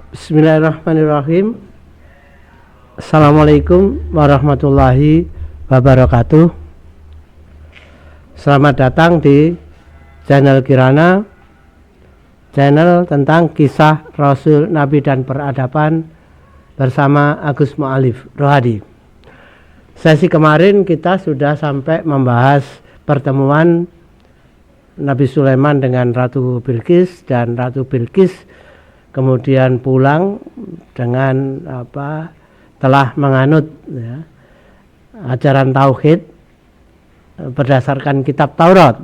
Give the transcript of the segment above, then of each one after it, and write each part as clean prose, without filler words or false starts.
Bismillahirrahmanirrahim. Assalamualaikum warahmatullahi wabarakatuh. Selamat datang di channel Kirana, channel tentang kisah Rasul, Nabi dan peradaban bersama Agus Mu'alif Rohadi. Sesi kemarin kita sudah sampai membahas pertemuan Nabi Sulaiman dengan Ratu Bilqis, dan Ratu Bilqis kemudian pulang dengan telah menganut ajaran tauhid berdasarkan kitab Taurat.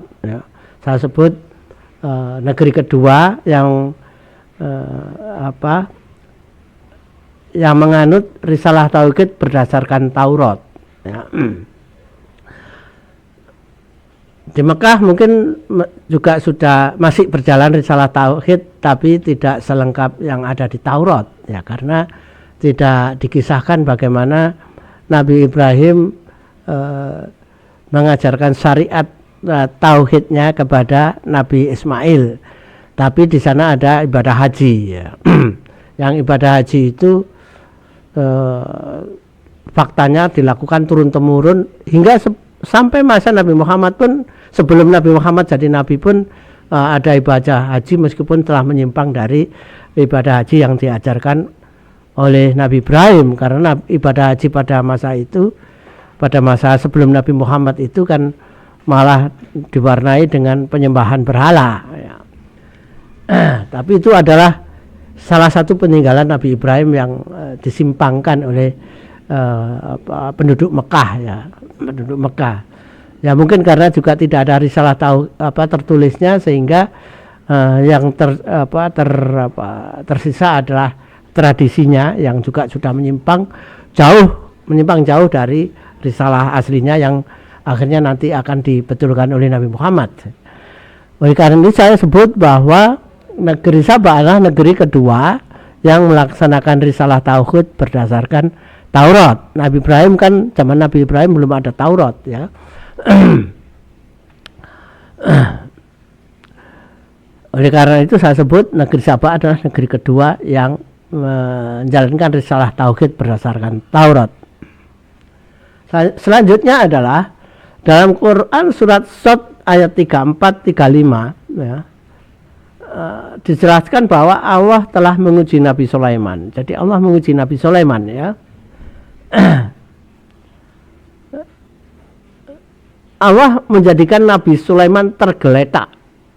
Saya sebut negeri kedua yang yang menganut risalah tauhid berdasarkan Taurat. Di Mekah mungkin juga sudah masih berjalan risalah tauhid, tapi tidak selengkap yang ada di Taurat, karena tidak dikisahkan bagaimana Nabi Ibrahim mengajarkan syariat tauhidnya kepada Nabi Ismail. Tapi di sana ada ibadah haji, yang ibadah haji itu faktanya dilakukan turun temurun hingga sampai masa Nabi Muhammad pun. Sebelum Nabi Muhammad jadi Nabi pun ada ibadah haji, meskipun telah menyimpang dari ibadah haji yang diajarkan oleh Nabi Ibrahim. Karena ibadah haji pada masa itu, pada masa sebelum Nabi Muhammad itu kan malah diwarnai dengan penyembahan berhala. Tapi itu adalah salah satu peninggalan Nabi Ibrahim yang disimpangkan oleh penduduk Mekah, penduduk Mekah. Mungkin karena juga tidak ada risalah tertulisnya, sehingga yang tersisa adalah tradisinya yang juga sudah menyimpang jauh dari risalah aslinya yang akhirnya nanti akan dibetulkan oleh Nabi Muhammad. Oleh karena ini saya sebut bahwa negeri Sabah adalah negeri kedua yang melaksanakan risalah tauhid berdasarkan Taurat. Nabi Ibrahim kan, zaman Nabi Ibrahim belum ada Taurat, Oleh karena itu saya sebut negeri Sabah adalah negeri kedua yang menjalankan risalah tauhid berdasarkan Taurat. Selanjutnya adalah dalam Quran surat Shad ayat 34-35 dijelaskan bahwa Allah telah menguji Nabi Sulaiman. Jadi Allah menguji Nabi Sulaiman, Allah menjadikan Nabi Sulaiman tergeletak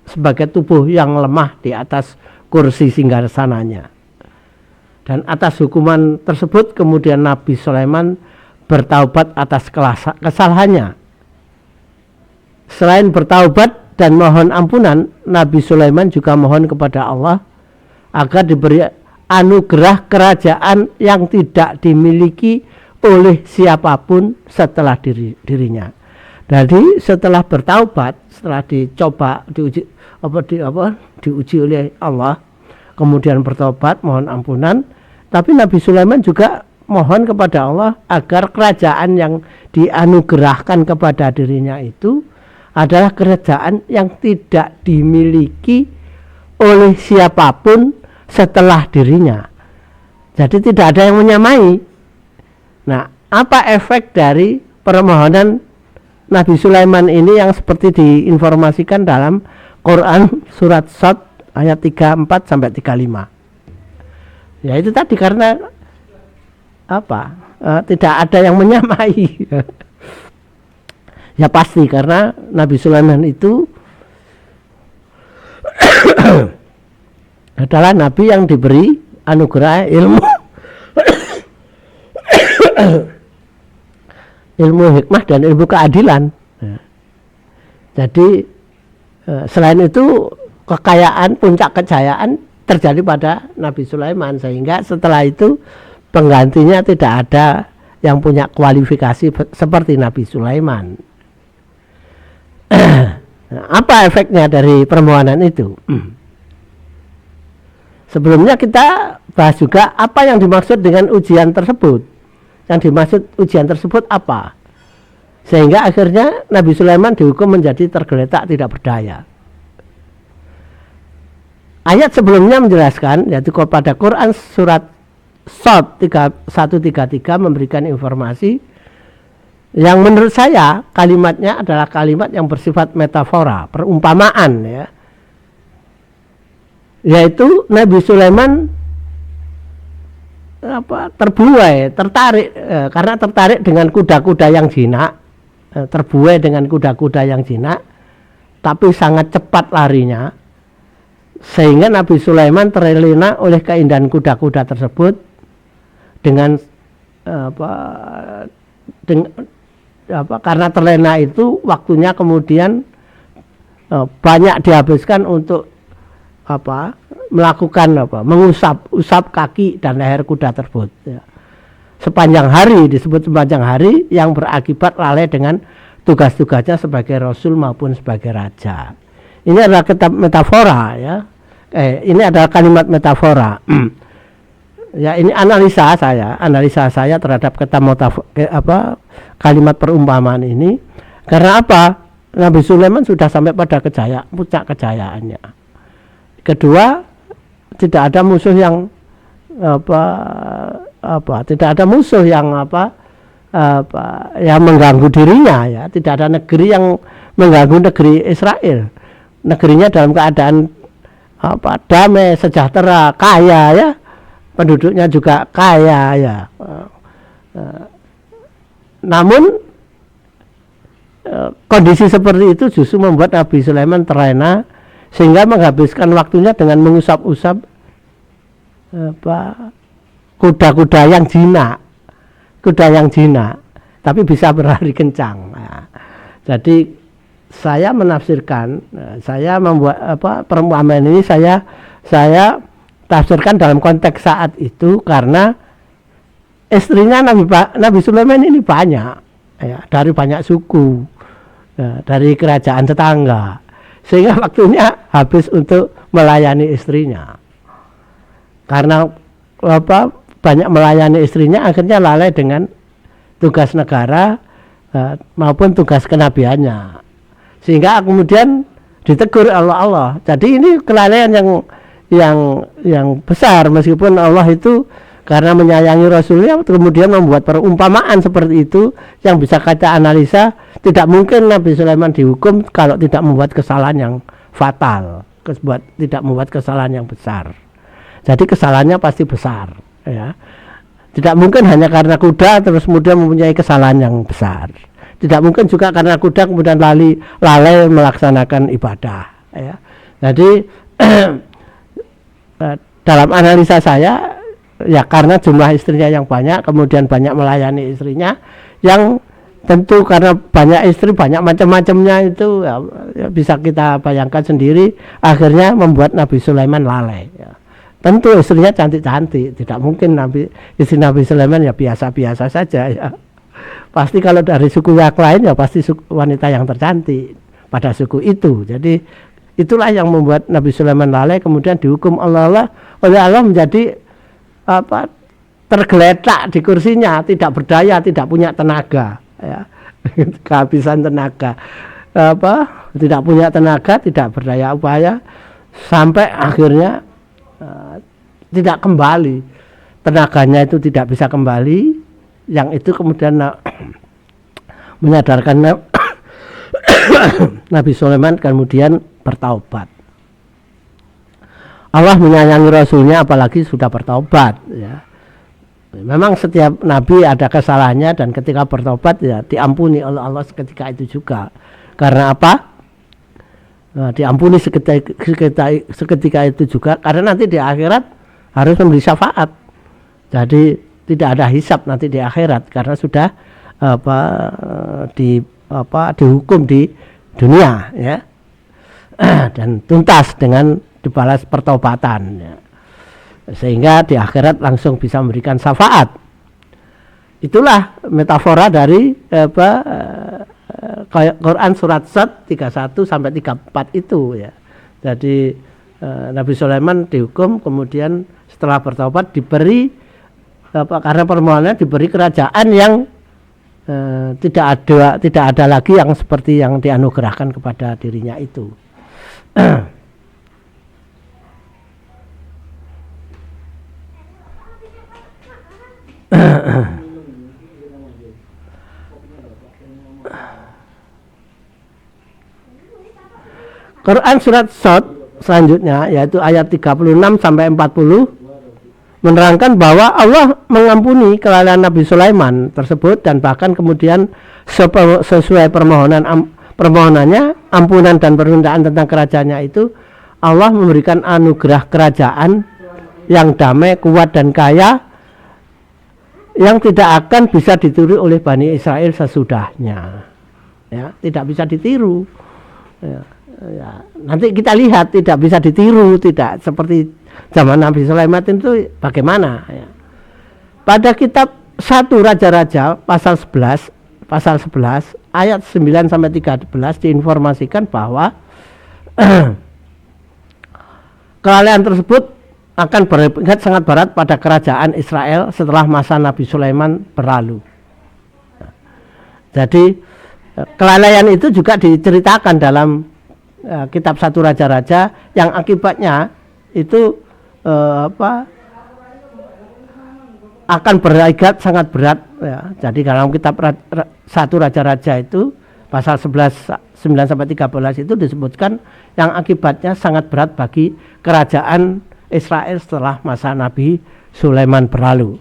sebagai tubuh yang lemah di atas kursi singgasananya. Dan atas hukuman tersebut kemudian Nabi Sulaiman bertaubat atas kesalahannya. Selain bertaubat dan mohon ampunan, Nabi Sulaiman juga mohon kepada Allah agar diberi anugerah kerajaan yang tidak dimiliki oleh siapapun setelah dirinya. Jadi setelah bertaubat, setelah diuji oleh Allah, kemudian bertobat, mohon ampunan, tapi Nabi Sulaiman juga mohon kepada Allah agar kerajaan yang dianugerahkan kepada dirinya itu adalah kerajaan yang tidak dimiliki oleh siapapun setelah dirinya. Jadi tidak ada yang menyamai. Nah, apa efek dari permohonan Nabi Sulaiman ini yang seperti diinformasikan dalam Quran surat Shad ayat 34-35? Itu tadi, karena tidak ada yang menyamai. Pasti karena Nabi Sulaiman itu adalah nabi yang diberi anugerah ilmu hikmah dan ilmu keadilan. Jadi selain itu kekayaan, puncak kejayaan terjadi pada Nabi Sulaiman, sehingga setelah itu penggantinya tidak ada yang punya kualifikasi seperti Nabi Sulaiman. Apa efeknya dari permohonan itu? Sebelumnya kita bahas juga apa yang dimaksud dengan ujian tersebut. Yang dimaksud ujian tersebut apa? Sehingga akhirnya Nabi Sulaiman dihukum menjadi tergeletak tidak berdaya. Ayat sebelumnya menjelaskan, yaitu pada Quran surat Shad 133 memberikan informasi yang menurut saya kalimatnya adalah kalimat yang bersifat metafora, perumpamaan ya. Yaitu Nabi Sulaiman terbuai, tertarik karena tertarik dengan kuda-kuda yang jinak, terbuai dengan kuda-kuda yang jinak, tapi sangat cepat larinya, sehingga Nabi Sulaiman terlena oleh keindahan kuda-kuda tersebut dengan karena terlena itu waktunya kemudian banyak dihabiskan untuk melakukan mengusap kaki dan leher kuda tersebut ya. Sepanjang hari, disebut sepanjang hari, yang berakibat lalai dengan tugas-tugasnya sebagai rasul maupun sebagai raja. Ini adalah metafora ya. Ini adalah kalimat metafora. Ya, ini analisa saya terhadap kalimat perumpamaan ini. Karena apa? Nabi Sulaiman sudah sampai pada puncak kejayaannya. Kedua, tidak ada musuh yang tidak ada musuh yang yang mengganggu dirinya ya. Tidak ada negeri yang mengganggu negeri Israel. Negerinya dalam keadaan damai, sejahtera, kaya ya. Penduduknya juga kaya ya. Namun kondisi seperti itu justru membuat Nabi Sulaiman terlena sehingga menghabiskan waktunya dengan mengusap-usap kuda-kuda yang jinak, tapi bisa berlari kencang. Nah, jadi saya menafsirkan, saya membuat perumpamaan ini saya tafsirkan dalam konteks saat itu karena istrinya Nabi Sulaiman ini banyak ya, dari banyak suku ya, dari kerajaan tetangga, sehingga waktunya habis untuk melayani istrinya. Karena banyak melayani istrinya, akhirnya lalai dengan tugas negara maupun tugas kenabiannya, sehingga kemudian ditegur Allah. Jadi ini kelalaian yang besar, meskipun Allah itu karena menyayangi Rasulnya kemudian membuat perumpamaan seperti itu yang bisa kita analisa. Tidak mungkin Nabi Sulaiman dihukum kalau tidak membuat kesalahan yang fatal, tidak membuat kesalahan yang besar. Jadi kesalahannya pasti besar ya. Tidak mungkin hanya karena kuda terus kemudian mempunyai kesalahan yang besar. Tidak mungkin juga karena kuda kemudian lalai melaksanakan ibadah ya. Jadi dalam analisa saya ya, karena jumlah istrinya yang banyak, kemudian banyak melayani istrinya, yang tentu karena banyak istri, banyak macam-macamnya itu ya, bisa kita bayangkan sendiri, akhirnya membuat Nabi Sulaiman lalai ya. Tentu istrinya cantik-cantik, tidak mungkin istri Nabi Sulaiman ya biasa-biasa saja ya. Pasti kalau dari suku yang lain ya pasti wanita yang tercantik pada suku itu. Jadi itulah yang membuat Nabi Sulaiman lalai, kemudian dihukum oleh Allah menjadi tergeletak di kursinya, tidak berdaya, tidak punya tenaga ya. Kehabisan tenaga, tidak punya tenaga, tidak berdaya upaya, sampai akhirnya tidak kembali, tenaganya itu tidak bisa kembali, yang itu kemudian menyadarkan Nabi Sulaiman kemudian bertaubat. Allah menyayangi Rasulnya apalagi sudah bertaubat ya. Memang setiap Nabi ada kesalahannya, dan ketika bertaubat ya diampuni oleh Allah seketika itu juga. Karena apa? Diampuni seketika itu juga karena nanti di akhirat harus memberi syafaat. Jadi tidak ada hisab nanti di akhirat karena sudah dihukum di dunia ya. Dan tuntas dengan dibalas pertobatan ya. Sehingga di akhirat langsung bisa memberikan syafaat. Itulah metafora dari Quran surat Shad 31 sampai 34 itu ya. Jadi Nabi Sulaiman dihukum, kemudian setelah bertobat diberi karena permohonannya diberi kerajaan yang tidak ada lagi yang seperti yang dianugerahkan kepada dirinya itu. Quran surat Shad selanjutnya yaitu ayat 36 sampai 40 menerangkan bahwa Allah mengampuni kelalaian Nabi Sulaiman tersebut dan bahkan kemudian sesuai permohonannya ampunan dan permintaan tentang kerajaannya itu Allah memberikan anugerah kerajaan yang damai, kuat dan kaya yang tidak akan bisa ditiru oleh Bani Israel sesudahnya. Ya, tidak bisa ditiru. Ya, nanti kita lihat tidak bisa ditiru, tidak seperti zaman Nabi Sulaiman itu bagaimana ya. Pada kitab 1 Raja-Raja pasal 11 ayat 9 sampai 13 diinformasikan bahwa kelalaian tersebut akan berimpact sangat berat pada kerajaan Israel setelah masa Nabi Sulaiman berlalu. Jadi kelalaian itu juga diceritakan dalam kitab 1 Raja-Raja yang akibatnya itu akan berikat sangat berat ya. Jadi dalam kitab 1 Raja-Raja itu pasal 11 9 sampai 13 itu disebutkan yang akibatnya sangat berat bagi kerajaan Israel setelah masa Nabi Sulaiman berlalu.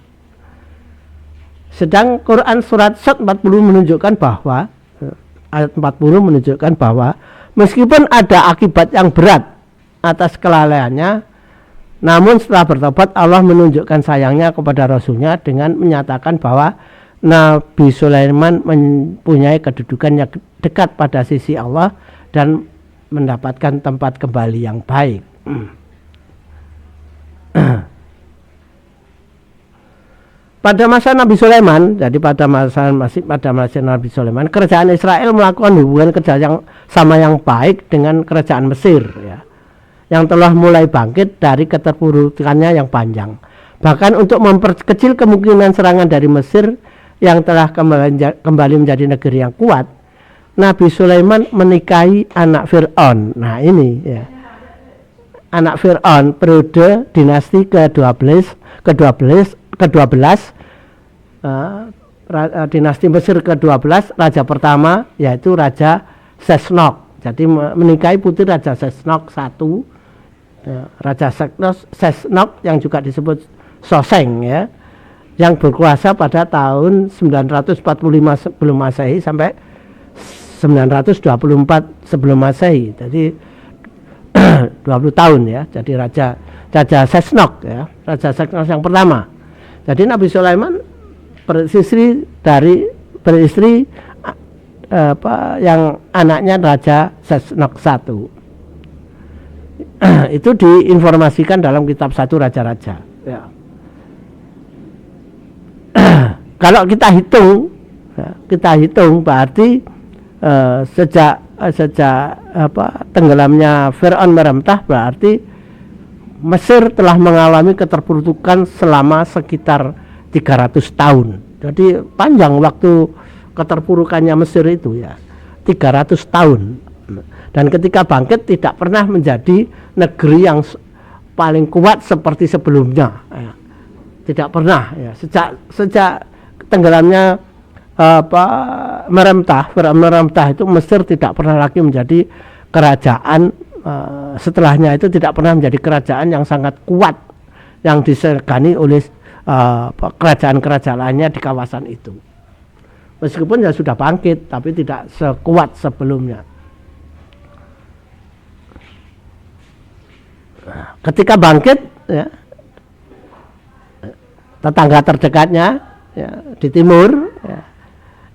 Sedang Quran surat Shad 40 menunjukkan bahwa ayat 40 menunjukkan bahwa meskipun ada akibat yang berat atas kelalaiannya, namun setelah bertobat Allah menunjukkan sayangnya kepada Rasulnya dengan menyatakan bahwa Nabi Sulaiman mempunyai kedudukan yang dekat pada sisi Allah dan mendapatkan tempat kembali yang baik. Pada masa Nabi Sulaiman, jadi pada masa Nabi Sulaiman, kerajaan Israel melakukan hubungan kerja yang sama yang baik dengan kerajaan Mesir, ya, yang telah mulai bangkit dari keterpurukannya yang panjang. Bahkan untuk memperkecil kemungkinan serangan dari Mesir yang telah kembali menjadi negeri yang kuat, Nabi Sulaiman menikahi anak Fir'aun. Nah ini, ya, anak Fir'aun periode dinasti ke-12 dinasti Mesir ke-12, raja pertama yaitu Raja Sesnok. Jadi menikahi putri Raja Sesnok I, Raja Sesnok yang juga disebut Soseng, ya, yang berkuasa pada tahun 945 sebelum Masehi sampai 924 sebelum Masehi. Jadi 20 tahun, ya. Jadi Raja Sesnok, ya, Raja Sesnok yang pertama. Jadi Nabi Sulaiman beristri yang anaknya Raja Sesnok I. Itu diinformasikan dalam kitab 1 Raja-Raja, ya. Kalau kita hitung berarti sejak tenggelamnya Fir'aun merentah, berarti Mesir telah mengalami keterpurukan selama sekitar 300 tahun. Jadi panjang waktu keterpurukannya Mesir itu, ya, 300 tahun. Dan ketika bangkit tidak pernah menjadi negeri yang paling kuat seperti sebelumnya, ya. Tidak pernah, ya. Sejak tenggelamnya merentah itu Mesir tidak pernah lagi menjadi kerajaan. Setelahnya itu tidak pernah menjadi kerajaan yang sangat kuat yang disegani oleh kerajaan-kerajaan lainnya di kawasan itu. Meskipun ya sudah bangkit, tapi tidak sekuat sebelumnya. Ketika bangkit, ya, tetangga terdekatnya, ya, di timur, ya,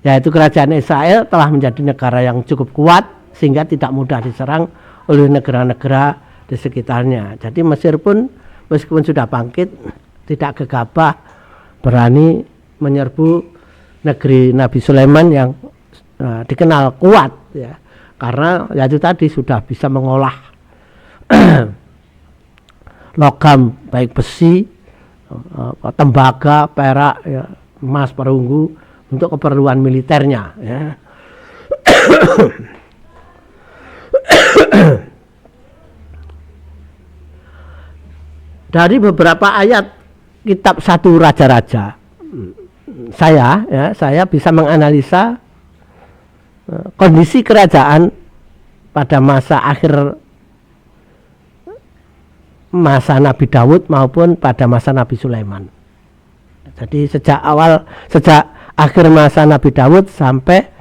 yaitu kerajaan Israel telah menjadi negara yang cukup kuat sehingga tidak mudah diserang oleh negara-negara di sekitarnya. Jadi Mesir pun meskipun sudah bangkit tidak gegabah berani menyerbu negeri Nabi Sulaiman yang dikenal kuat, ya, karena ya itu tadi sudah bisa mengolah logam baik besi, tembaga, perak, ya, emas, perunggu untuk keperluan militernya, ya. Dari beberapa ayat kitab 1 Raja-Raja saya bisa menganalisa kondisi kerajaan pada masa akhir masa Nabi Daud maupun pada masa Nabi Sulaiman. Jadi sejak akhir masa Nabi Daud sampai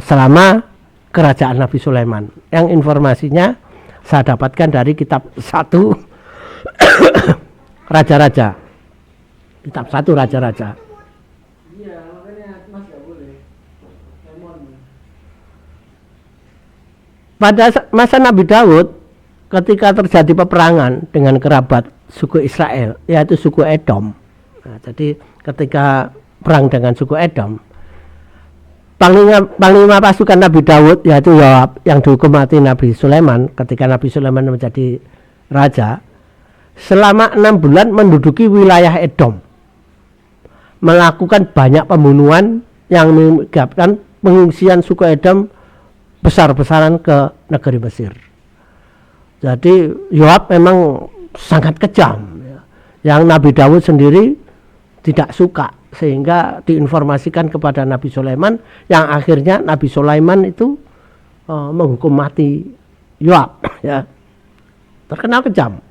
selama kerajaan Nabi Sulaiman. Yang informasinya saya dapatkan dari kitab 1 Raja-Raja. Kitab 1 Raja-Raja. Pada masa Nabi Daud, ketika terjadi peperangan dengan kerabat suku Israel, yaitu suku Edom. Nah, jadi ketika perang dengan suku Edom, panglima pasukan Nabi Daud, yaitu Yoab, yang dihukum mati Nabi Sulaiman ketika Nabi Sulaiman menjadi raja, selama 6 bulan menduduki wilayah Edom, melakukan banyak pembunuhan yang menyebabkan pengungsian suku Edom besar-besaran ke negeri Mesir. Jadi Yoab memang sangat kejam, yang Nabi Daud sendiri tidak suka, sehingga diinformasikan kepada Nabi Sulaiman, yang akhirnya Nabi Sulaiman itu menghukum mati Yoab, ya. Terkenal kejam.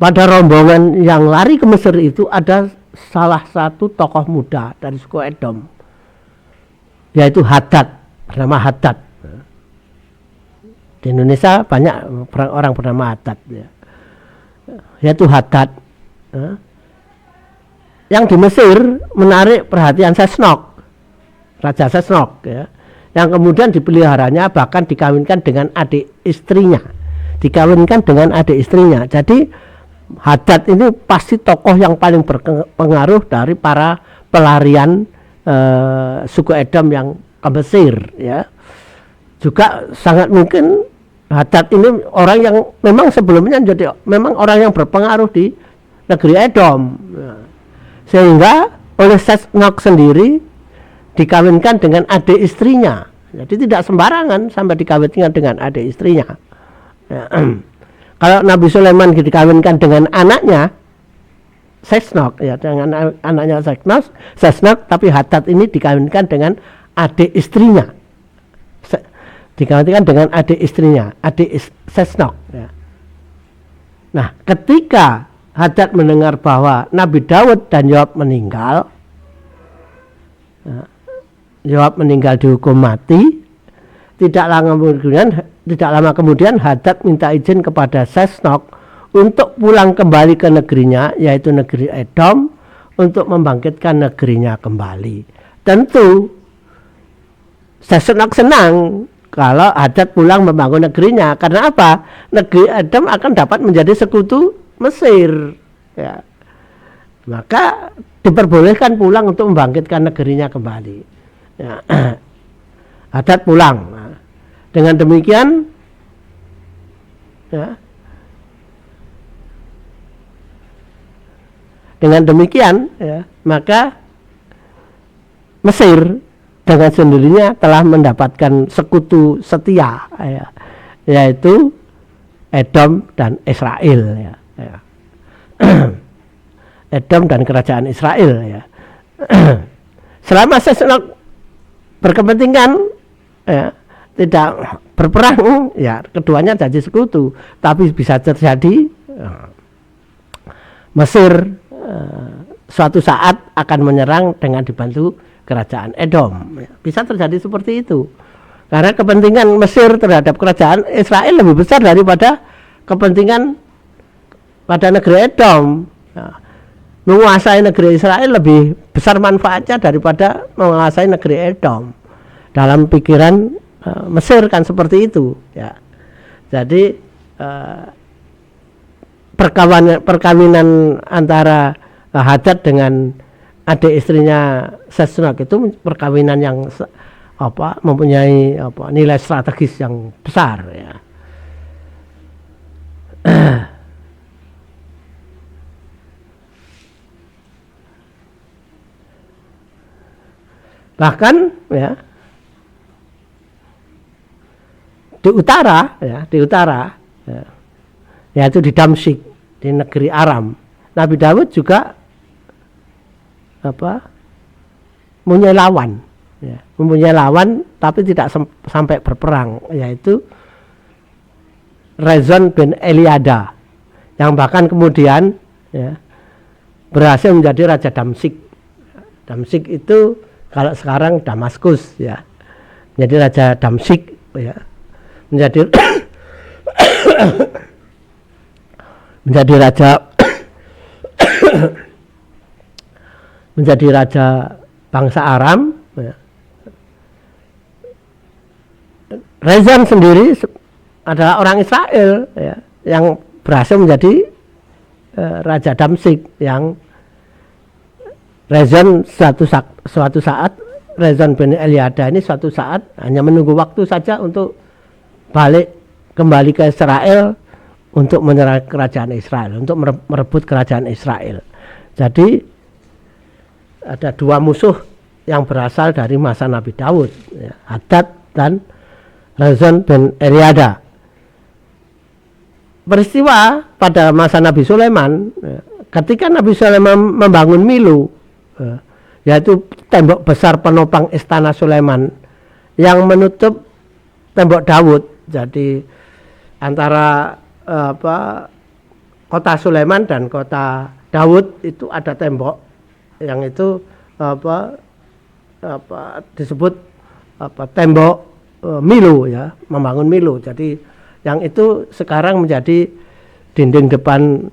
Pada rombongan yang lari ke Mesir itu ada salah satu tokoh muda dari suku Edom, yaitu Hadad, bernama Hadad. Di Indonesia banyak orang bernama Hadad, ya. Yaitu Hadad, yang di Mesir menarik perhatian Sesnok, Raja Sesnok, ya, yang kemudian dipeliharanya, bahkan dikawinkan dengan adik istrinya. Jadi Hadad ini pasti tokoh yang paling berpengaruh dari para pelarian suku Edom yang ke Mesir, ya. Juga sangat mungkin Hadad ini orang yang memang sebelumnya jadi memang orang yang berpengaruh di negeri Edom, ya. Sehingga oleh Sesnok sendiri dikawinkan dengan adik istrinya. Jadi tidak sembarangan sampai dikawinkan dengan adik istrinya, ya. Kalau Nabi Sulaiman dikawinkan dengan anaknya Sesnok, ya, dengan anaknya Sesnok, tapi Hadad ini dikawinkan dengan adik istrinya, adik Sesnok, ya. Nah, ketika Hadad mendengar bahwa Nabi Daud dan Yoab meninggal, Yoab meninggal dihukum mati, tidak lama kemudian Hadad minta izin kepada Sesnok untuk pulang kembali ke negerinya, yaitu negeri Edom, untuk membangkitkan negerinya kembali. Tentu Sesnok senang kalau Hadad pulang membangun negerinya. Karena apa? Negeri Edom akan dapat menjadi sekutu Mesir, ya. Maka diperbolehkan pulang untuk membangkitkan negerinya kembali, ya. Hadad pulang. Dengan demikian, ya, ya, maka Mesir dengan sendirinya telah mendapatkan sekutu setia, ya, yaitu Edom dan Israel, ya, ya. Edom dan kerajaan Israel, ya. Selama Sesnok berkepentingan, ya, tidak berperang, ya, keduanya jadi sekutu. Tapi bisa terjadi Mesir suatu saat akan menyerang dengan dibantu kerajaan Edom. Bisa terjadi seperti itu. Karena kepentingan Mesir terhadap kerajaan Israel lebih besar daripada kepentingan pada negeri Edom. Menguasai negeri Israel lebih besar manfaatnya daripada menguasai negeri Edom. Dalam pikiran Mesir kan seperti itu, ya. Jadi perkawinan antara Hadad dengan adik istrinya Sesnok itu perkawinan yang mempunyai nilai strategis yang besar, ya. Bahkan, ya, di utara, ya, ya, yaitu di Damsyik, di negeri Aram, Nabi Daud juga mempunyai lawan, ya, mempunyai lawan tapi tidak sampai berperang, yaitu Rezon bin Eliada, yang bahkan kemudian ya, berhasil menjadi raja Damsyik. Damsyik itu kalau sekarang Damaskus, ya, menjadi raja Damsyik, ya, menjadi menjadi raja menjadi raja bangsa Aram, ya. Rezon sendiri adalah orang Israel, ya, yang berhasil menjadi raja Damsyik, yang Rezon suatu saat Rezon bin Eliada ini suatu saat hanya menunggu waktu saja untuk kembali ke Israel untuk menyerang kerajaan Israel, untuk merebut kerajaan Israel. Jadi ada dua musuh yang berasal dari masa Nabi Daud, ya, Hadad dan Rezon bin Eliada. Peristiwa pada masa Nabi Sulaiman, ya, ketika Nabi Sulaiman membangun Milo, ya, yaitu tembok besar penopang istana Sulaiman yang menutup tembok Daud. Jadi antara kota Sulaiman dan kota Daud itu ada tembok yang itu disebut tembok Milo, ya, membangun Milo. Jadi yang itu sekarang menjadi dinding depan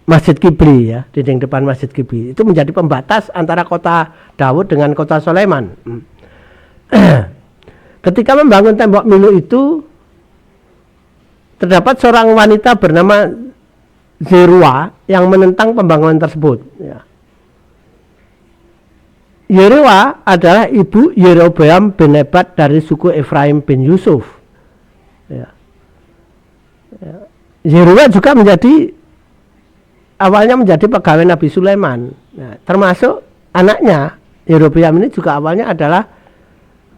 Masjid Qibli, ya, dinding depan Masjid Qibli. Itu menjadi pembatas antara kota Daud dengan kota Sulaiman. Ketika membangun tembok Milo itu, terdapat seorang wanita bernama Zerua yang menentang pembangunan tersebut, ya. Zerua adalah ibu Yerobeam bin Nebat dari suku Efraim bin Yusuf, ya. Zerua juga awalnya menjadi pegawai Nabi Sulaiman, ya, termasuk anaknya Yerobeam ini juga awalnya adalah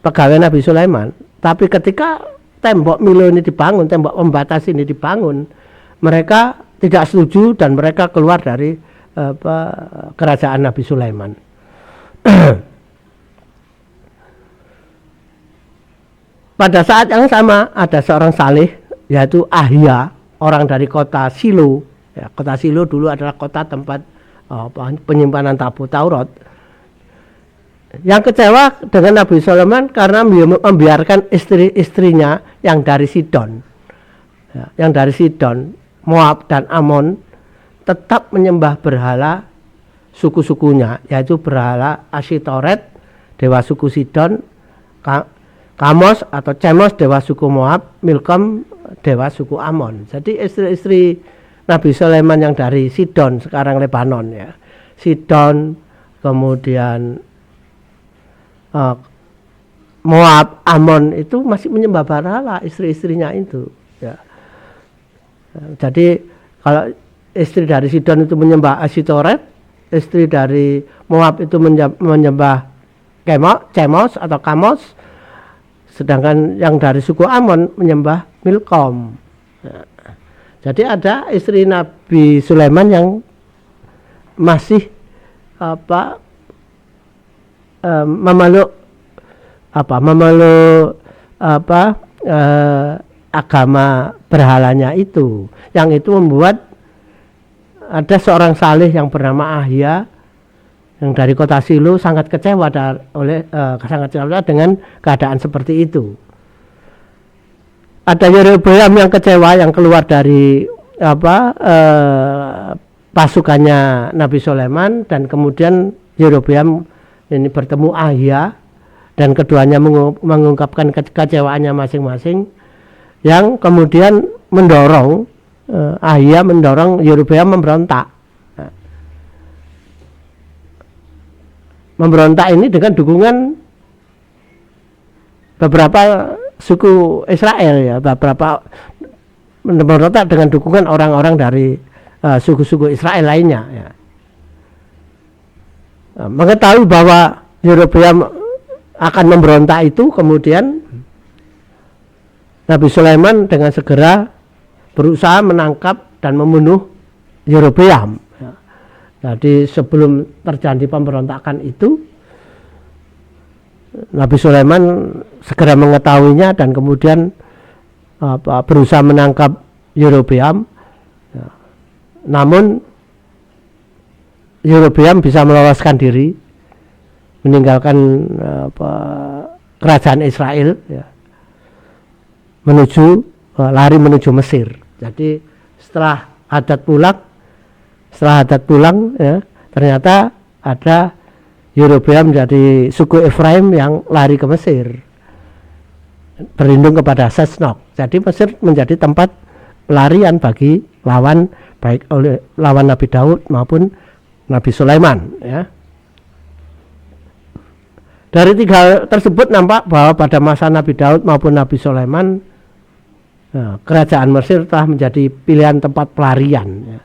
pegawai Nabi Sulaiman. Tapi ketika tembok Milo ini dibangun, tembok pembatas ini dibangun, mereka tidak setuju dan mereka keluar dari kerajaan Nabi Sulaiman. Pada saat yang sama ada seorang saleh, yaitu Ahia, orang dari kota Silo, ya, kota Silo dulu adalah kota tempat penyimpanan tabut Taurat, yang kecewa dengan Nabi Sulaiman karena membiarkan istri-istrinya yang dari Sidon, ya, yang dari Sidon, Moab dan Amon tetap menyembah berhala suku-sukunya, yaitu berhala Asyitoret, dewa suku Sidon, Kamos atau Chemos, dewa suku Moab, Milkom, dewa suku Amon. Jadi istri-istri Nabi Sulaiman yang dari Sidon, sekarang Lebanon, ya, Sidon, kemudian Moab, Amon itu masih menyembah berhala, istri-istrinya itu, ya. Jadi kalau istri dari Sidon itu menyembah Asyitoret, istri dari Moab itu menyembah Chemos atau Kamos, sedangkan yang dari suku Amon menyembah Milkom. Ya. Jadi ada istri Nabi Sulaiman yang masih memeluk agama berhalanya itu, yang itu membuat ada seorang saleh yang bernama Ahia yang dari kota Silo sangat kecewa dengan keadaan seperti itu. Ada Yerobeam yang kecewa, yang keluar dari pasukannya Nabi Sulaiman, dan kemudian Yerobeam ini bertemu Ahia dan keduanya mengungkapkan kekecewaannya masing-masing, yang kemudian mendorong Ahia mendorong Yerobeam memberontak. Memberontak ini dengan dukungan beberapa suku Israel, ya, beberapa memberontak dengan dukungan orang-orang dari suku-suku Israel lainnya, ya. Mengetahui bahwa Yerobeam akan memberontak itu, kemudian Nabi Sulaiman dengan segera berusaha menangkap dan membunuh Yerobeam, ya. Jadi sebelum terjadi pemberontakan itu, Nabi Sulaiman segera mengetahuinya dan kemudian berusaha menangkap Yerobeam. Namun Yerobeam bisa meloloskan diri, meninggalkan kerajaan Israel, ya, lari menuju Mesir. Jadi setelah Hadad pulang, ya, ternyata ada Yerobeam dari suku Efraim yang lari ke Mesir, berlindung kepada Sesnok. Jadi Mesir menjadi tempat pelarian bagi lawan, baik oleh lawan Nabi Daud maupun Nabi Sulaiman, ya. Dari tiga hal tersebut nampak bahwa pada masa Nabi Daud maupun Nabi Sulaiman, kerajaan Mesir telah menjadi pilihan tempat pelarian, ya,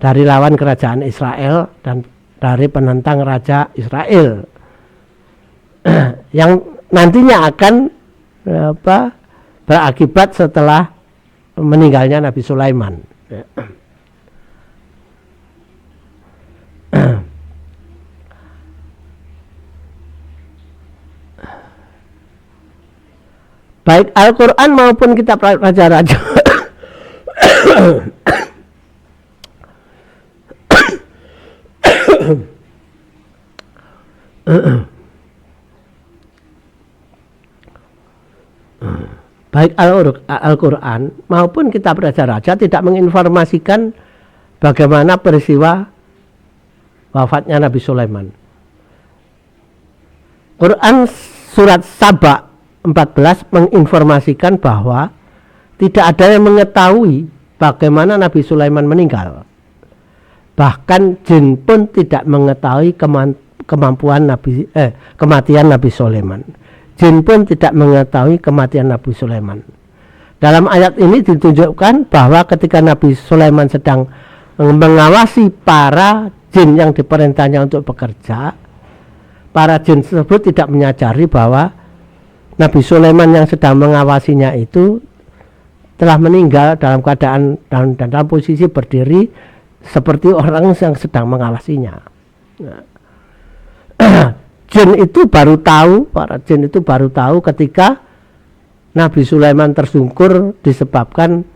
dari lawan kerajaan Israel dan dari penentang Raja Israel yang nantinya akan berakibat setelah meninggalnya Nabi Sulaiman. Baik Al-Quran maupun kitab raja-raja baik Al-Quran maupun kitab raja-raja tidak menginformasikan bagaimana peristiwa wafatnya Nabi Sulaiman. Quran surat Saba 14 menginformasikan bahwa tidak ada yang mengetahui bagaimana Nabi Sulaiman meninggal. Bahkan jin pun tidak mengetahui kematian Nabi Sulaiman. Jin pun tidak mengetahui kematian Nabi Sulaiman. Dalam ayat ini ditunjukkan bahwa ketika Nabi Sulaiman sedang mengawasi para jin yang diperintahnya untuk bekerja, para jin tersebut tidak menyadari bahwa Nabi Sulaiman yang sedang mengawasinya itu telah meninggal dalam keadaan dan dalam posisi berdiri seperti orang yang sedang mengawasinya. Jin itu baru tahu, para jin itu baru tahu ketika Nabi Sulaiman tersungkur disebabkan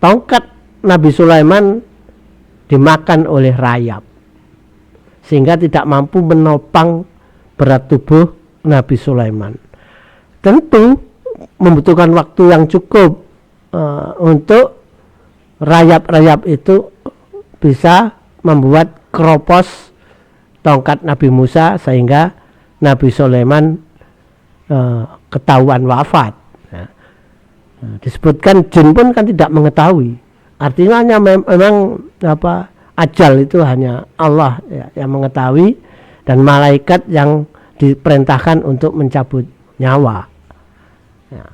tongkat Nabi Sulaiman dimakan oleh rayap, sehingga tidak mampu menopang berat tubuh Nabi Sulaiman. Tentu membutuhkan waktu yang cukup untuk rayap-rayap itu bisa membuat keropos tongkat Nabi Musa sehingga Nabi Sulaiman ketahuan wafat. Ya. Disebutkan jin pun kan tidak mengetahui. Artinya hanya memang ajal itu hanya Allah, ya, yang mengetahui, dan malaikat yang diperintahkan untuk mencabut nyawa. Ya,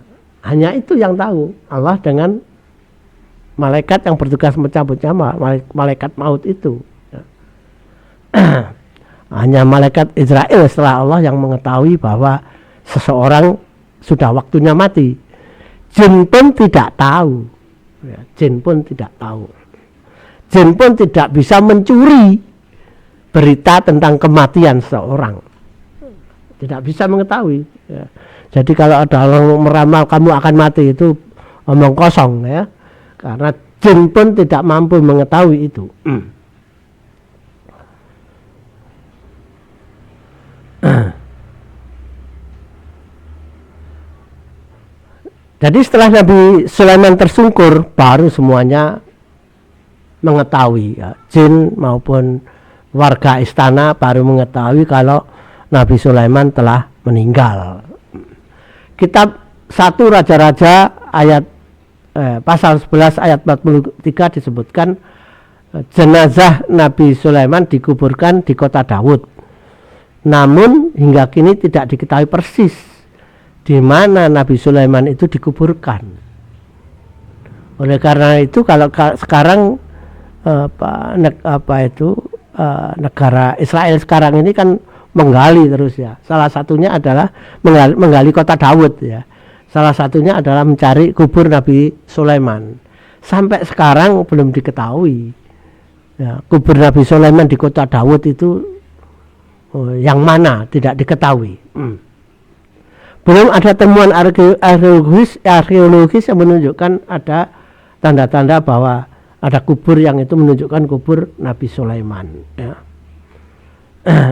hanya itu yang tahu, Allah dengan malaikat yang bertugas mencabut nyawa, malaikat maut itu. Ya. Hanya malaikat Israel setelah Allah yang mengetahui bahwa seseorang sudah waktunya mati. Jin pun tidak tahu. Ya, jin pun tidak tahu. Jin pun tidak bisa mencuri berita tentang kematian seseorang. Tidak bisa mengetahui. Ya. Jadi kalau ada orang meramal kamu akan mati, itu omong kosong, ya. Karena jin pun tidak mampu mengetahui itu. Jadi setelah Nabi Sulaiman tersungkur, baru semuanya mengetahui, ya. Jin maupun warga istana baru mengetahui kalau Nabi Sulaiman telah meninggal. Kitab 1 Raja-Raja ayat pasal 11 ayat 43 disebutkan jenazah Nabi Sulaiman dikuburkan di kota Daud. Namun hingga kini tidak diketahui persis di mana Nabi Sulaiman itu dikuburkan. Oleh karena itu kalau sekarang negara Israel sekarang ini kan menggali terus, ya. Salah satunya adalah menggali kota Daud, ya. Salah satunya adalah mencari kubur Nabi Sulaiman. Sampai sekarang belum diketahui Ya, kubur Nabi Sulaiman di kota Daud itu yang mana tidak diketahui. Belum ada temuan arkeologis yang menunjukkan ada tanda-tanda bahwa ada kubur yang itu menunjukkan kubur Nabi Sulaiman. Ya.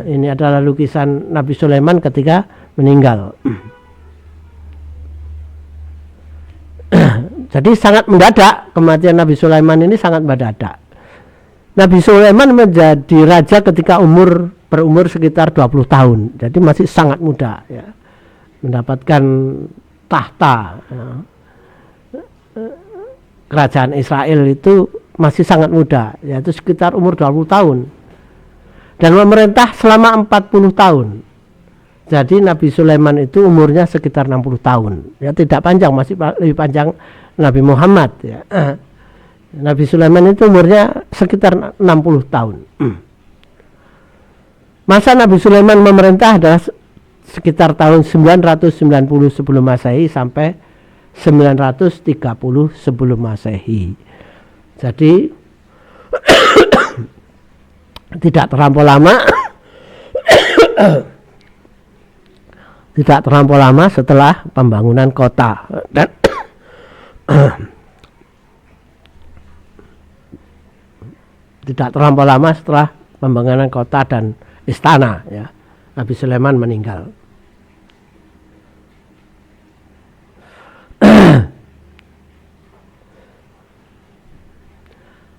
Ini adalah lukisan Nabi Sulaiman ketika meninggal. Jadi sangat mendadak, kematian Nabi Sulaiman ini sangat mendadak. Nabi Sulaiman menjadi raja ketika berumur sekitar 20 tahun. Jadi masih sangat muda ya. Mendapatkan tahta ya. Kerajaan Israel itu masih sangat muda, yaitu sekitar umur 20 tahun. Dan memerintah selama 40 tahun. Jadi Nabi Sulaiman itu umurnya sekitar 60 tahun. Ya, tidak panjang, masih lebih panjang Nabi Muhammad ya. Nabi Sulaiman itu umurnya sekitar 60 tahun. Masa Nabi Sulaiman memerintah adalah sekitar tahun 990 sebelum Masehi sampai 930 sebelum Masehi. Jadi tidak terlampau lama tidak terlampau lama setelah pembangunan kota dan tidak terlampau lama setelah pembangunan kota dan istana ya, Nabi Sulaiman meninggal.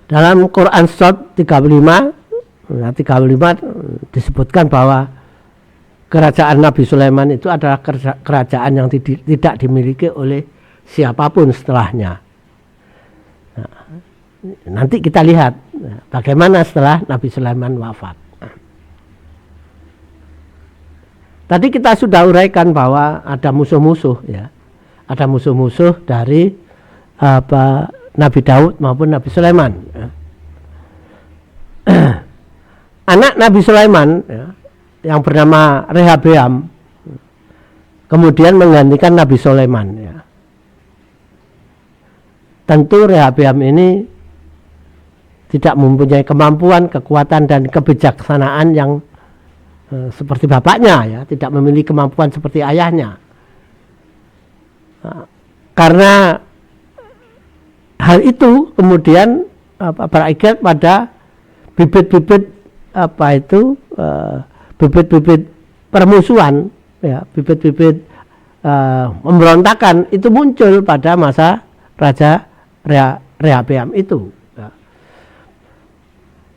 Dalam Quran Surat 35 disebutkan bahwa kerajaan Nabi Sulaiman itu adalah kerajaan yang tidak dimiliki oleh siapapun setelahnya. Nah, nanti kita lihat bagaimana setelah Nabi Sulaiman wafat. Tadi kita sudah uraikan bahwa ada musuh-musuh ya. Ada musuh-musuh dari Nabi Daud maupun Nabi Sulaiman. Anak Nabi Sulaiman ya, yang bernama Rehabeam kemudian menggantikan Nabi Sulaiman ya. Tentu Rehabeam ini tidak mempunyai kemampuan, kekuatan dan kebijaksanaan yang seperti bapaknya ya, tidak memiliki kemampuan seperti ayahnya. Karena hal itu kemudian berakibat pada bibit-bibit bibit-bibit permusuhan ya, bibit-bibit pemberontakan itu muncul pada masa Raja Rehabeam itu ya.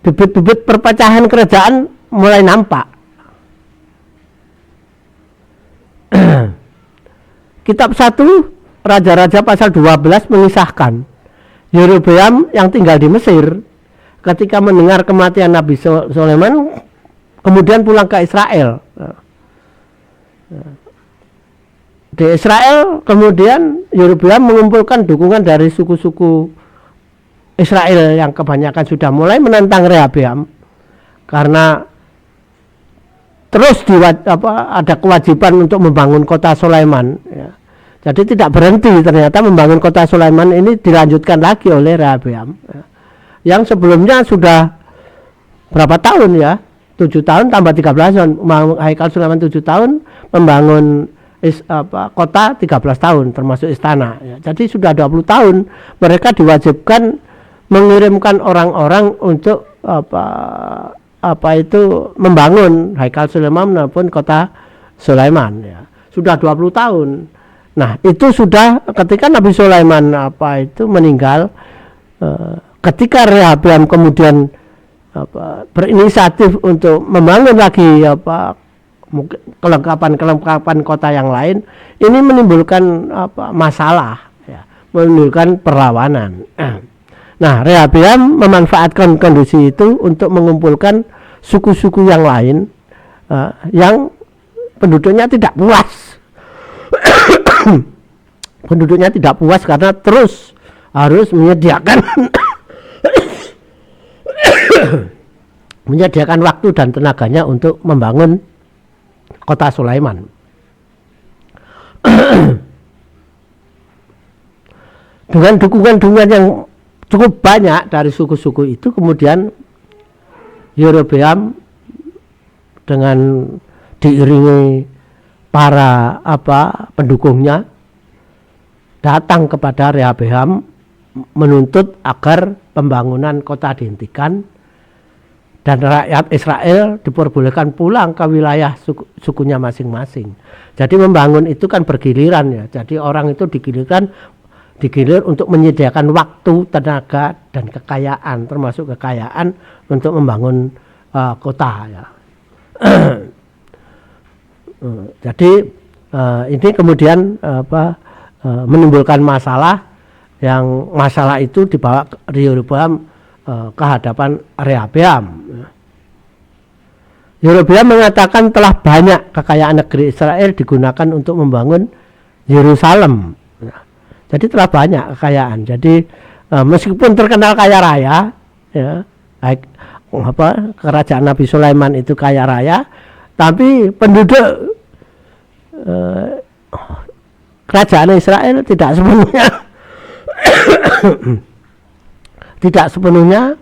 Bibit-bibit perpecahan kerajaan mulai nampak. Kitab 1 Raja-Raja pasal 12 mengisahkan Yerobeam yang tinggal di Mesir ketika mendengar kematian Nabi Sulaiman kemudian pulang ke Israel. Di Israel kemudian Yerobeam mengumpulkan dukungan dari suku-suku Israel yang kebanyakan sudah mulai menentang Rehabeam karena terus ada kewajiban untuk membangun kota Sulaiman ya. Jadi tidak berhenti, ternyata membangun kota Sulaiman ini dilanjutkan lagi oleh Rehabeam ya. Yang sebelumnya sudah berapa tahun ya, 7 tahun tambah 13 tahun, Haikal Sulaiman 7 tahun, membangun kota 13 tahun termasuk istana ya. Jadi sudah 20 tahun mereka diwajibkan mengirimkan orang-orang untuk membangun Haikal Sulaiman maupun kota Sulaiman ya. Sudah 20 tahun. Nah, itu sudah ketika Nabi Sulaiman meninggal, ketika Rehabeam kemudian berinisiatif untuk membangun lagi kelengkapan kota yang lain, ini menimbulkan masalah ya, menimbulkan perlawanan. Nah, Rehabeam memanfaatkan kondisi itu untuk mengumpulkan suku-suku yang lain yang penduduknya tidak puas. Penduduknya tidak puas karena terus harus menyediakan waktu dan tenaganya untuk membangun kota Sulaiman. Dengan dukungan yang cukup banyak dari suku-suku itu, kemudian Yerobeam dengan diiringi para pendukungnya datang kepada Rehabeam menuntut agar pembangunan kota dihentikan dan rakyat Israel diperbolehkan pulang ke wilayah sukunya masing-masing. Jadi membangun itu kan bergiliran ya. Jadi orang itu digilir untuk menyediakan waktu, tenaga, dan kekayaan, termasuk kekayaan untuk membangun kota ya. Jadi ini kemudian menimbulkan masalah, yang masalah itu dibawa Yerobeam ke hadapan Rehabeam. Yerobeam mengatakan telah banyak kekayaan negeri Israel digunakan untuk membangun Yerusalem. Jadi telah banyak kekayaan. Jadi meskipun terkenal kaya raya, ya, kerajaan Nabi Sulaiman itu kaya raya, tapi penduduk kerajaan Israel tidak sepenuhnya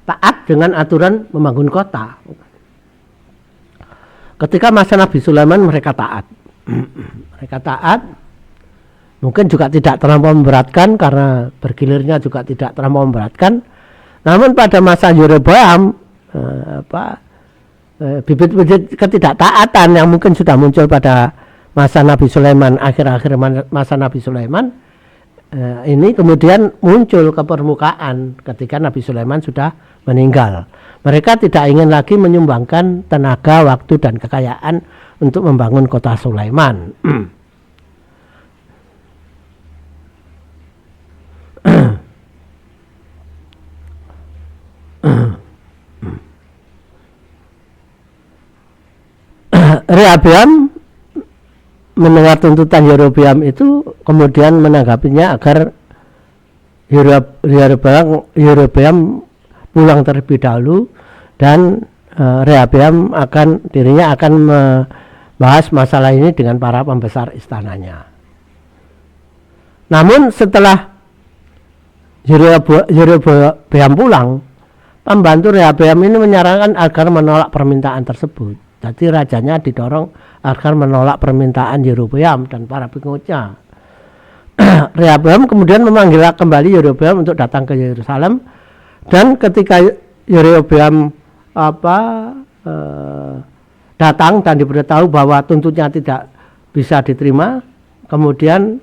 taat dengan aturan membangun kota. Ketika masa Nabi Sulaiman mereka taat. Mereka taat, mungkin juga tidak terlampau memberatkan karena bergilirnya juga tidak terlampau memberatkan. Namun pada masa Yerobeam bibit-bibit ketidaktaatan yang mungkin sudah muncul pada masa Nabi Sulaiman, akhir-akhir masa Nabi Sulaiman, ini kemudian muncul ke permukaan ketika Nabi Sulaiman sudah meninggal. Mereka tidak ingin lagi menyumbangkan tenaga, waktu, dan kekayaan untuk membangun kota Sulaiman. Rehabeam mendengar tuntutan Yerobeam itu kemudian menanggapinya agar Yerobeam pulang terlebih dahulu, dan Rehabeam dirinya akan membahas masalah ini dengan para pembesar istananya. Namun setelah Yerobeam pulang, pembantu Rehabeam ini menyarankan agar menolak permintaan tersebut. Jadi rajanya didorong agar menolak permintaan Yerobeam dan para pengikutnya. Rehabeam kemudian memanggil kembali Yerobeam untuk datang ke Yerusalem, dan ketika Yerobeam datang dan diberitahu bahwa tuntutnya tidak bisa diterima, kemudian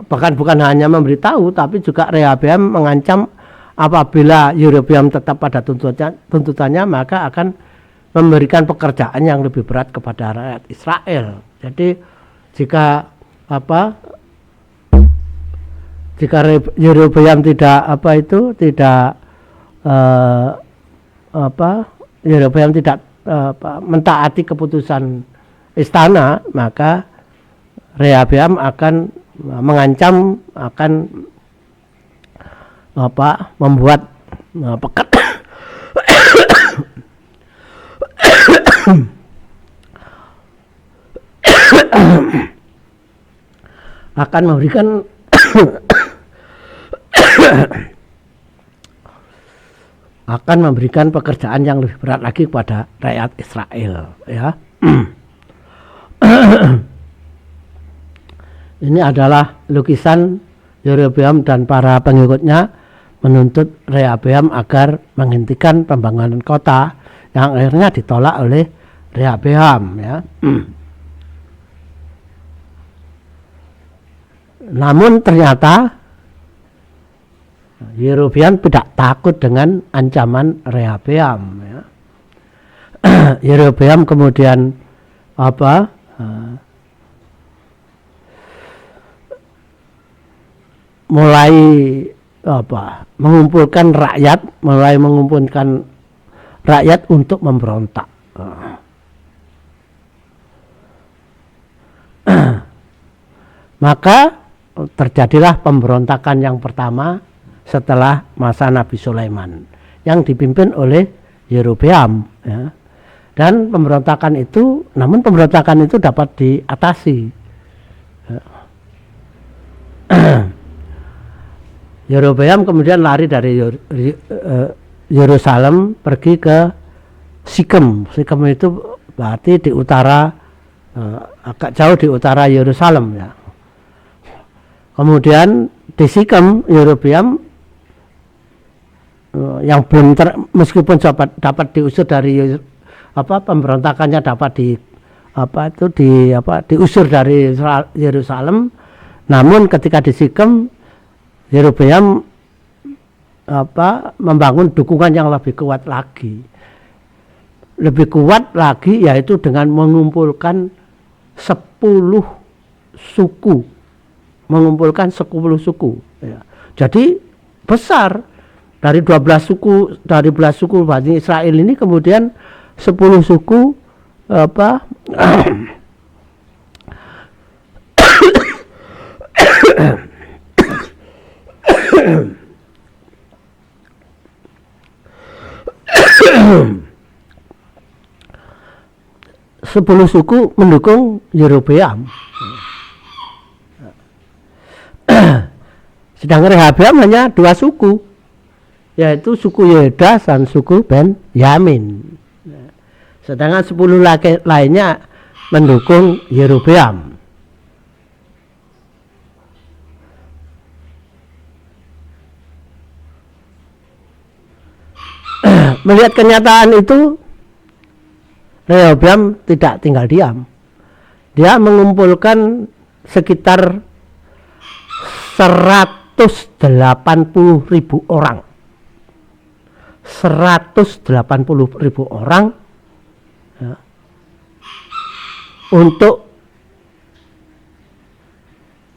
bahkan bukan hanya memberitahu, tapi juga Rehabeam mengancam apabila Yerobeam tetap pada tuntutannya, maka akan memberikan pekerjaan yang lebih berat kepada rakyat Israel. Jadi jika Yerobeam Yerobeam tidak mentaati keputusan istana, maka Rehabeam akan mengancam akan membuat akan memberikan pekerjaan yang lebih berat lagi kepada rakyat Israel, ya. Ini adalah lukisan Yerobeam dan para pengikutnya menuntut Rehabeam agar menghentikan pembangunan kota, yang akhirnya ditolak oleh Rehabeam, ya. Namun ternyata Yerobeam tidak takut dengan ancaman Rehabeam, ya. Yerobeam kemudian mulai mengumpulkan rakyat untuk memberontak. Maka terjadilah pemberontakan yang pertama setelah masa Nabi Sulaiman yang dipimpin oleh Yerobeam, ya. Dan pemberontakan itu dapat diatasi, ya. Yerobeam kemudian lari dari Yerusalem pergi ke Sikem. Sikem itu berarti di utara, agak jauh di utara Yerusalem ya. Kemudian di Sikem Yerobeam yang belum meskipun dapat diusir dari pemberontakannya dapat diusir dari Yerusalem, namun ketika di Sikem Yerobeam membangun dukungan yang lebih kuat lagi, yaitu dengan mengumpulkan 10 suku, ya. Jadi besar. Dari 12 suku Bani Israel ini kemudian 10 suku 10 suku mendukung Yerobeam. Sedangkan Rehabeam hanya 2 suku, yaitu suku Yehuda dan suku Benyamin. Sedangkan 10 lainnya mendukung Yerobeam. Melihat kenyataan itu, Rehoboam tidak tinggal diam. Dia mengumpulkan sekitar 180.000 orang. 180.000 orang ya, untuk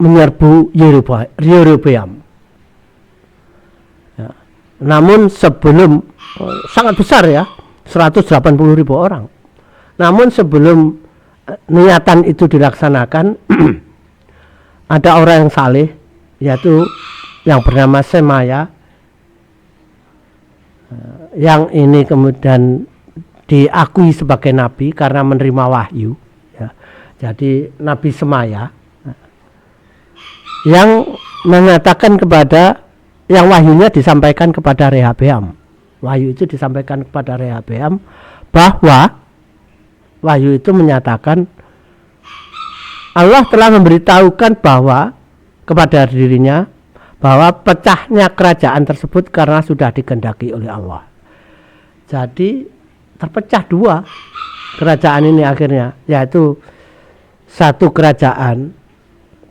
menyerbu Yerobeam. Ya. Namun sebelum sangat besar ya, 180.000 orang. Namun sebelum niatan itu dilaksanakan, ada orang yang saleh, yaitu yang bernama Semaya, yang ini kemudian diakui sebagai nabi karena menerima wahyu ya. Jadi Nabi Semaya yang menyatakan kepada, yang wahyunya disampaikan kepada Rehabeam. Wahyu itu disampaikan kepada Rehabeam bahwa wahyu itu menyatakan Allah telah memberitahukan bahwa kepada dirinya bahwa pecahnya kerajaan tersebut karena sudah dikehendaki oleh Allah. Jadi terpecah 2 kerajaan ini akhirnya, yaitu satu kerajaan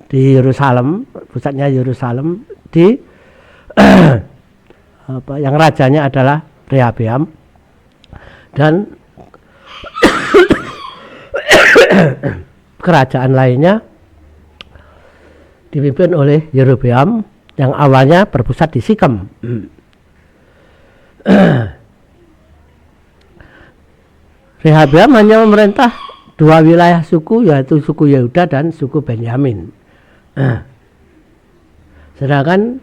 di Yerusalem, pusatnya Yerusalem, di yang rajanya adalah Rehabeam, dan kerajaan lainnya dipimpin oleh Yerobeam yang awalnya berpusat di Sikem. Rehabeam hanya memerintah 2 wilayah suku, yaitu suku Yehuda dan suku Benyamin. Sedangkan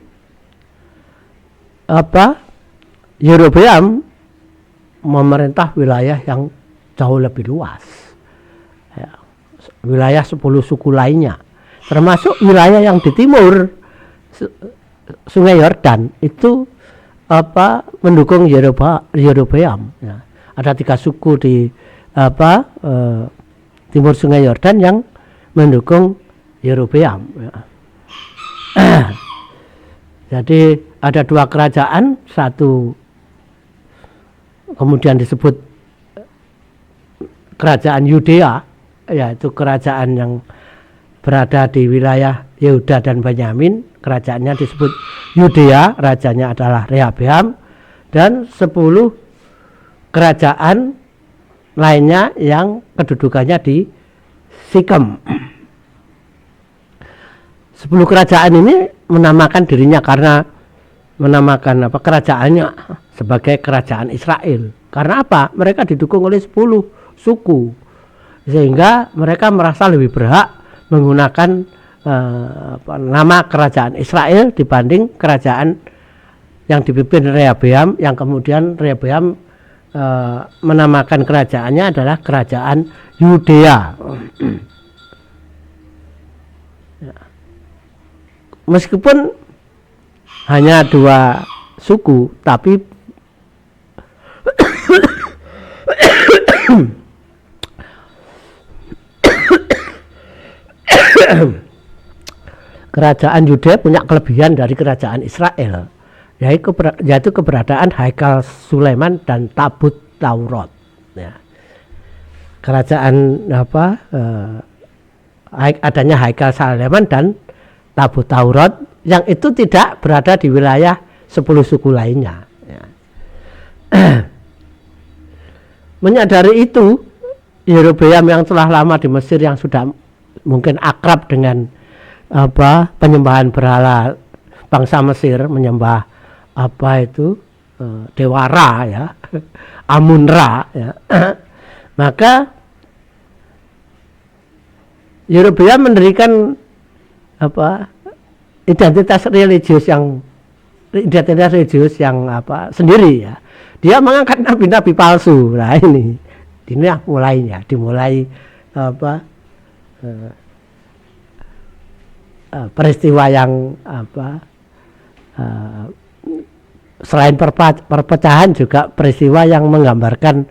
Yerobeam memerintah wilayah yang jauh lebih luas ya, wilayah 10 suku lainnya, termasuk wilayah yang di timur Sungai Yordan itu mendukung Yerobeam ya. Ada 3 suku di timur Sungai Yordan yang mendukung Yerobeam ya. Jadi ada 2 kerajaan, satu kemudian disebut kerajaan Yudea, yaitu kerajaan yang berada di wilayah Yehuda dan Benyamin. Kerajaannya disebut Yudea, rajanya adalah Rehabeam, dan 10 kerajaan lainnya yang kedudukannya di Sikem. 10 kerajaan ini menamakan dirinya karena menamakan kerajaannya sebagai kerajaan Israel. Karena apa? Mereka didukung oleh 10 suku, sehingga mereka merasa lebih berhak menggunakan nama kerajaan Israel dibanding kerajaan yang dipimpin Rehabeam, yang kemudian Rehabeam menamakan kerajaannya adalah kerajaan Yudea. Meskipun hanya 2 suku, tapi kerajaan Yudea punya kelebihan dari kerajaan Israel, yaitu keberadaan Haikal Sulaiman dan Tabut Taurat. Ya. Kerajaan adanya Haikal Sulaiman dan Tabut Taurat yang itu tidak berada di wilayah 10 suku lainnya. Ya. Menyadari itu, Yerobeam yang telah lama di Mesir, yang sudah mungkin akrab dengan penyembahan berhala bangsa Mesir, menyembah dewa Ra, ya, Amun-Ra, ya. Maka Yerobeam mendirikan identitas religius yang sendiri, ya. Dia mengangkat nabi-nabi palsu. Nah, inilah dimulai peristiwa yang selain perpecahan juga peristiwa yang menggambarkan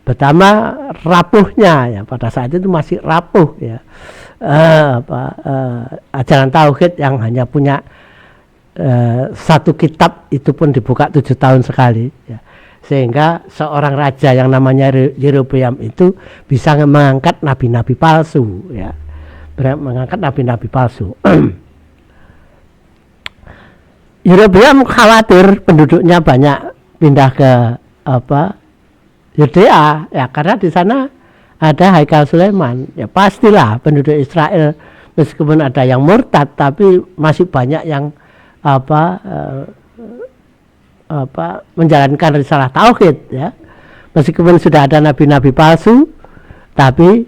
pertama rapuhnya, ya, pada saat itu masih rapuh, ya, ajaran tauhid yang hanya punya 1 kitab, itu pun dibuka 7 tahun sekali, ya. Sehingga seorang raja yang namanya Yerobeam itu bisa mengangkat nabi-nabi palsu, ya, mengangkat nabi-nabi palsu. Yerobeam khawatir penduduknya banyak pindah ke Yudea, ya, karena di sana ada Haikal Sulaiman. Ya pastilah penduduk Israel meskipun ada yang murtad, tapi masih banyak yang menjalankan risalah tauhid, ya. Meskipun sudah ada nabi-nabi palsu, tapi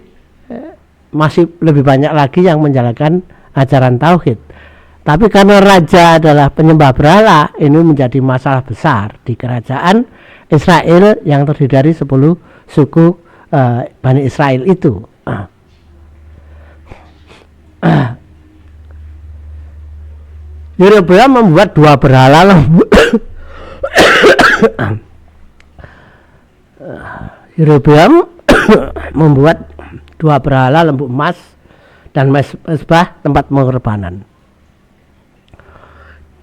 masih lebih banyak lagi yang menjalankan ajaran tauhid. Tapi karena raja adalah penyembah berhala, ini menjadi masalah besar di kerajaan Israel yang terdiri dari 10 suku Bani Israel itu. Yerobeam membuat 2 berhala lembu. Yerobeam membuat 2 berhala lembu emas dan mezbah tempat pengorbanan.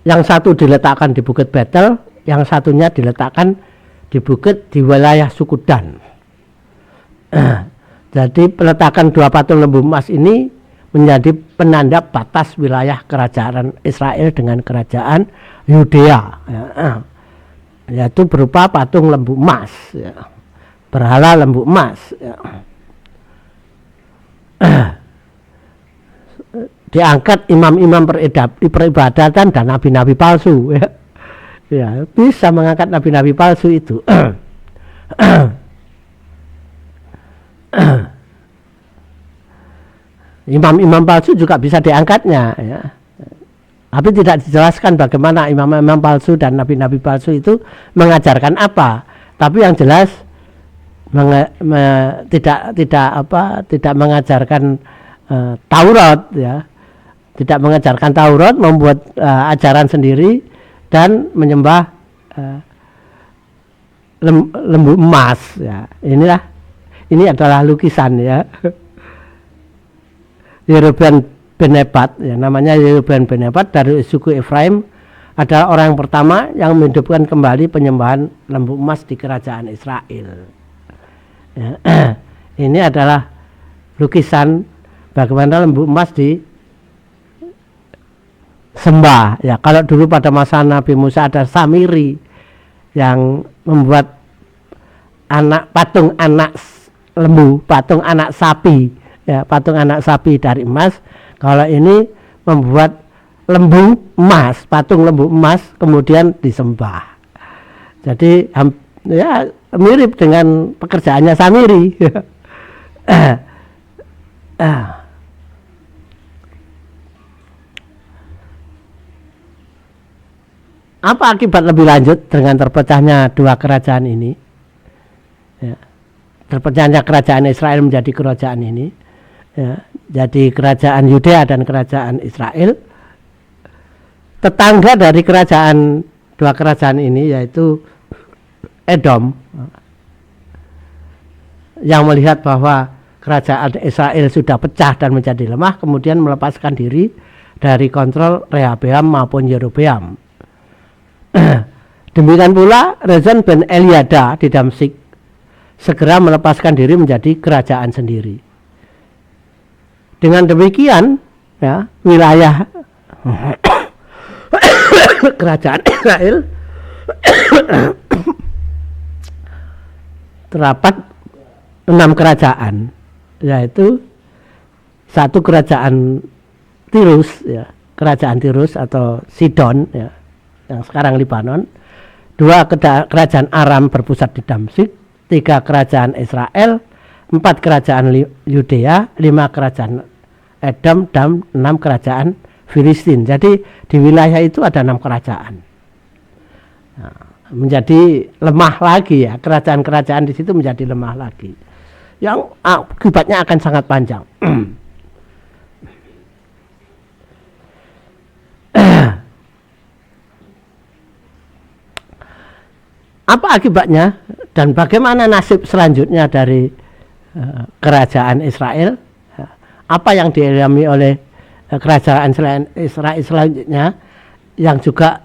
Yang satu diletakkan di Bukit Betel, yang satunya diletakkan di bukit di wilayah suku Dan. Jadi peletakan 2 patung lembu emas ini menjadi penanda batas wilayah kerajaan Israel dengan kerajaan Yudea, ya, yaitu berupa patung lembu emas, ya, berhala lembu emas, ya. Diangkat imam-imam peribadatan dan nabi-nabi palsu, ya. Ya, bisa mengangkat nabi-nabi palsu itu. Imam-imam palsu juga bisa diangkatnya, ya. Tapi tidak dijelaskan bagaimana imam-imam palsu dan nabi-nabi palsu itu mengajarkan apa. Tapi yang jelas tidak mengajarkan Taurat, ya. Tidak mengajarkan Taurat, membuat ajaran sendiri dan menyembah lembu emas, ya. Ini adalah lukisan, ya. Yerobeam bin Nebat, ya, namanya Yerobeam bin Nebat dari suku Efraim, adalah orang yang pertama yang menghidupkan kembali penyembahan lembu emas di kerajaan Israel. Ya. Ini adalah lukisan bagaimana lembu emas disembah, ya. Kalau dulu pada masa Nabi Musa ada Samiri yang membuat patung anak lembu, patung anak sapi, ya, patung anak sapi dari emas. Kalau ini membuat lembu emas, patung lembu emas kemudian disembah. Jadi ya mirip dengan pekerjaannya Samiri. Apa akibat lebih lanjut dengan terpecahnya 2 kerajaan ini? Ya. Terpecahnya kerajaan Israel menjadi kerajaan ini, ya, jadi kerajaan Yudea dan kerajaan Israel. tetangga dari dua kerajaan ini, yaitu Edom, yang melihat bahwa kerajaan Israel sudah pecah dan menjadi lemah, kemudian melepaskan diri dari kontrol Rehabeam maupun Yerobeam. Demikian pula Rezon bin Eliada di Damsyik segera melepaskan diri menjadi kerajaan sendiri. Dengan demikian, ya, wilayah kerajaan Israel terdapat 6 kerajaan, yaitu satu kerajaan Tirus, ya, kerajaan Tirus atau Sidon, ya, yang sekarang Libanon, 2 kerajaan Aram berpusat di Damsyik, 3 kerajaan Israel, 4 kerajaan Yudea, 5 kerajaan Edom, dan 6 kerajaan Filistin. Jadi di wilayah itu ada 6 kerajaan. Nah, menjadi lemah lagi, ya, kerajaan-kerajaan di situ menjadi lemah lagi, yang akibatnya akan sangat panjang. Apa akibatnya dan bagaimana nasib selanjutnya dari kerajaan Israel? Apa yang dialami oleh kerajaan Israel selanjutnya, yang juga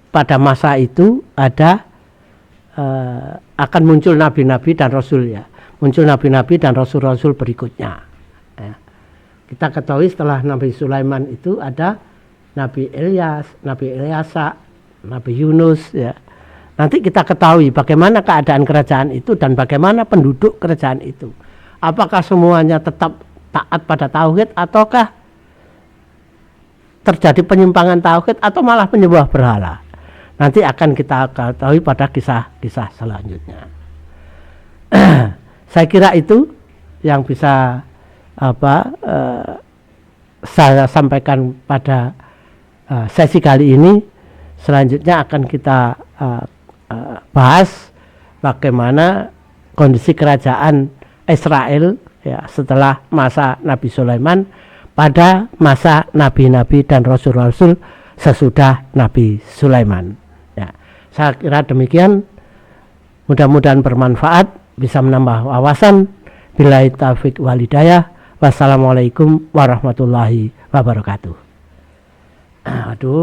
pada masa itu ada akan muncul nabi-nabi dan rasul, ya, muncul nabi-nabi dan rasul-rasul berikutnya, ya. Kita ketahui setelah Nabi Sulaiman itu ada Nabi Ilyas, Nabi Ilyasa, Nabi Yunus, ya. Nanti kita ketahui bagaimana keadaan kerajaan itu dan bagaimana penduduk kerajaan itu. Apakah semuanya tetap taat pada tauhid, ataukah terjadi penyimpangan tauhid atau malah penyembah berhala. Nanti akan kita ketahui pada kisah-kisah selanjutnya. Saya kira itu yang bisa saya sampaikan pada sesi kali ini. Selanjutnya akan kita bahas bagaimana kondisi kerajaan Israel, ya, setelah masa Nabi Sulaiman, pada masa nabi-nabi dan rasul-rasul sesudah Nabi Sulaiman, ya. Saya kira demikian, mudah-mudahan bermanfaat, bisa menambah wawasan. Billahi taufiq wal hidayah. Wassalamualaikum warahmatullahi wabarakatuh. Aduh.